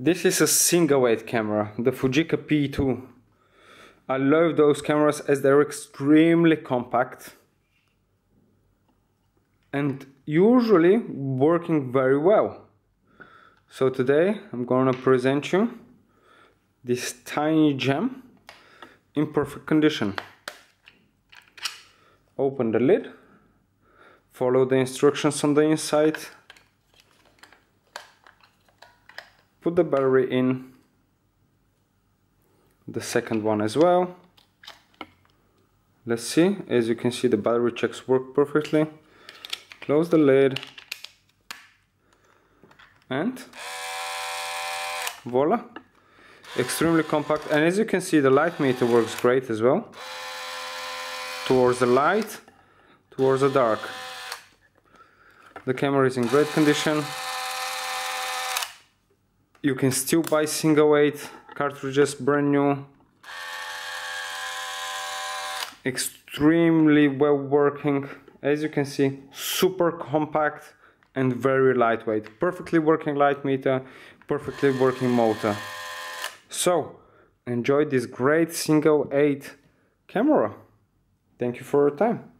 This is a Single-8 camera, the Fujica P2. I love those cameras as they're extremely compact and usually working very well. So today I'm gonna present you this tiny gem in perfect condition. Open the lid, follow the instructions on the inside, put the battery in, the second one as well. Let's see, as you can see the battery checks work perfectly. Close the lid and voila, extremely compact. And as you can see, the light meter works great as well, towards the light, towards the dark. The camera is in great condition. You can still buy Single-8 cartridges brand new, extremely well working. As you can see, super compact and very lightweight. Perfectly working light meter, perfectly working motor. So, enjoy this great Single-8 camera. Thank you for your time.